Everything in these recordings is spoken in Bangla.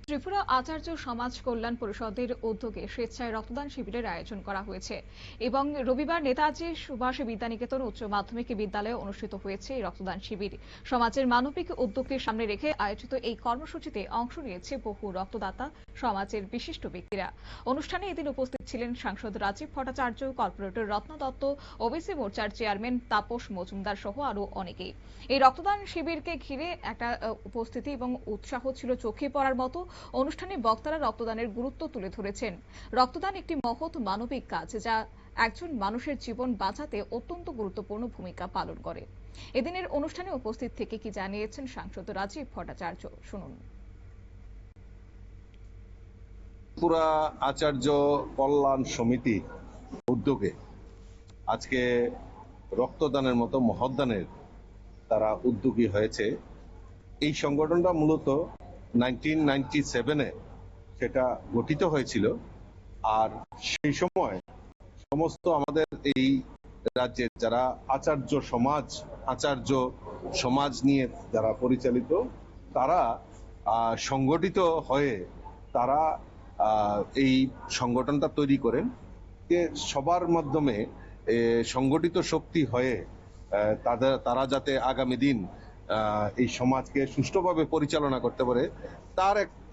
ত্রিপুরা আচার্য সমাজ কল্যাণ পরিষদের উদ্যোগে স্বেচ্ছায় রক্তদান শিবিরের আয়োজন করা হয়েছে এবং রবিবার নেতাজি সুভাষ বিদ্যানিকেতন উচ্চ মাধ্যমিক বিদ্যালয়ে অনুষ্ঠিত হয়েছে এই রক্তদান শিবির। সমাজের মানবিক উদ্যোগকে সামনে রেখে আয়োজিত এই কর্মসূচিতে অংশ নিয়েছে বহু রক্তদাতা, সমাজের বিশিষ্ট ব্যক্তিরা। অনুষ্ঠানে এদিন উপস্থিত ছিলেন সাংসদ রাজীব ভট্টাচার্য, কর্পোরেটর রত্না দত্ত, ওবিসি মোর্চার চেয়ারম্যান তাপস মজুমদার সহ আরো অনেকেই। এই রক্তদান শিবিরকে ঘিরে একটা উপস্থিতি এবং উৎসাহ ছিল চোখে পড়ার মতো। অনুষ্ঠানে বক্তারা রক্তদানের গুরুত্ব তুলে ধরেছেন। রক্তদান একটি মহৎ মানবিক কাজ যা একজন মানুষের জীবন বাঁচাতে অত্যন্ত গুরুত্বপূর্ণ ভূমিকা পালন করে। এদিনের অনুষ্ঠানে উপস্থিত থেকে কি জানিয়েছেন সাংসদ রাজীব ভট্টাচার্য, শুনুন। ত্রিপুরা আচার্য কল্যাণ সমিতি উদ্যোগে আজকে রক্তদানের মতো মহৎদানের তারা উদ্যোগী হয়েছে। এই সংগঠনটা মূলত 1997-এ সেটা গঠিত হয়েছিল। আর সেই সময় সমস্ত আমাদের এই রাজ্যের যারা আচার্য সমাজ নিয়ে যারা পরিচালিত, তারা সংগঠিত হয়ে তারা এই সংগঠনটা তৈরি করেন যে সবার মাধ্যমে সংগঠিত শক্তি হয়ে তারা যাতে আগামী দিন এই সমাজকে সুষ্ঠুভাবে পরিচালনা করতে পারে,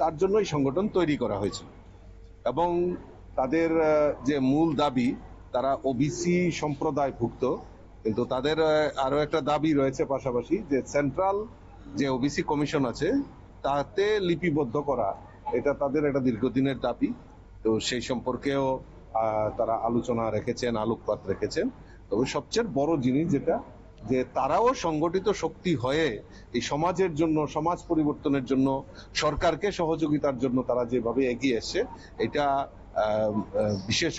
তার জন্যই সংগঠন তৈরি করা হয়েছে। এবং তাদের যে মূল দাবি, তারা ওবিসি সম্প্রদায়ভুক্ত, কিন্তু তাদের আরো একটা দাবি রয়েছে পাশাপাশি, যে সেন্ট্রাল যে ওবিসি কমিশন আছে তাতে লিপিবদ্ধ করা, এটা তাদের একটা দীর্ঘদিনের দাবি। তো সেই সম্পর্কেও তারা আলোচনা রেখেছেন, আলোকপাত রেখেছেন। তবে সবচেয়ে বড় জিনিস যেটা, যে তারাও সংগঠিত শক্তি হয়ে এই সমাজের জন্য, সমাজ পরিবর্তনের জন্য, সরকারকে সহযোগিতার জন্য তারা যেভাবে এগিয়ে এসছে, এটা বিশেষ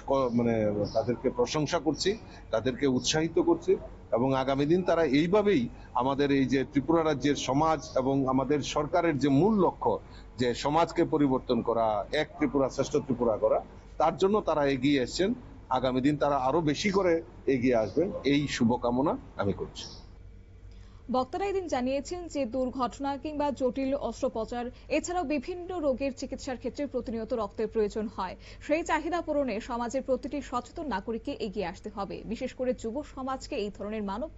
তাদেরকে প্রশংসা করছি, তাদেরকে উৎসাহিত করছি। এবং আগামী দিন তারা এইভাবেই আমাদের এই যে ত্রিপুরা রাজ্যের সমাজ এবং আমাদের সরকারের যে মূল লক্ষ্য, যে সমাজকে পরিবর্তন করা, এক ত্রিপুরা শ্রেষ্ঠ ত্রিপুরা করা, তার জন্য তারা এগিয়ে এসছেন। আগামী দিন তারা আরো বেশি করে এগিয়ে আসবেন, এই শুভকামনা আমি করছি। বক্তারা এদিন জানিয়েছেন যে দুর্ঘটনা কিংবা জটিল অস্ত্রোপচার এছাড়াও বিভিন্ন রোগের চিকিৎসার ক্ষেত্রে প্রতিনিয়ত রক্তের প্রয়োজন হয়। সেই চাহিদা পূরণে সমাজের প্রতিটি সচেতন নাগরিককে এগিয়ে আসতে হবে। বিশেষ করে যুব সমাজকে এই ধরনের মানব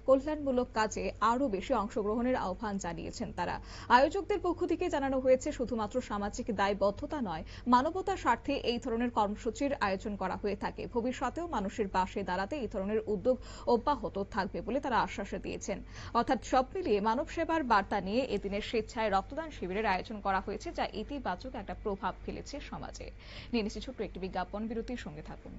কল্যাণমূলক কাজে আরো বেশি অংশগ্রহণের আহ্বান জানিয়েছেন তারা। আয়োজকদের পক্ষ থেকে জানানো হয়েছে, শুধুমাত্র সামাজিক দায়বদ্ধতা নয়, মানবতার স্বার্থে এই ধরনের কর্মসূচির আয়োজন করা হয়ে থাকে। ভবিষ্যতেও মানুষের পাশে দাঁড়াতে এই ধরনের উদ্যোগ অব্যাহত থাকবে বলে তারা আশ্বাস দিয়েছেন। অর্থাৎ সব মিলিয়ে মানব সেবার বার্তা নিয়ে এদিনের স্বেচ্ছায় রক্তদান শিবিরের আয়োজন করা হয়েছে, যা ইতিবাচক একটা প্রভাব ফেলেছে সমাজে। নিয়ে নিচ্ছি ছোট্ট একটি বিজ্ঞাপন বিরতির সঙ্গে থাকুন।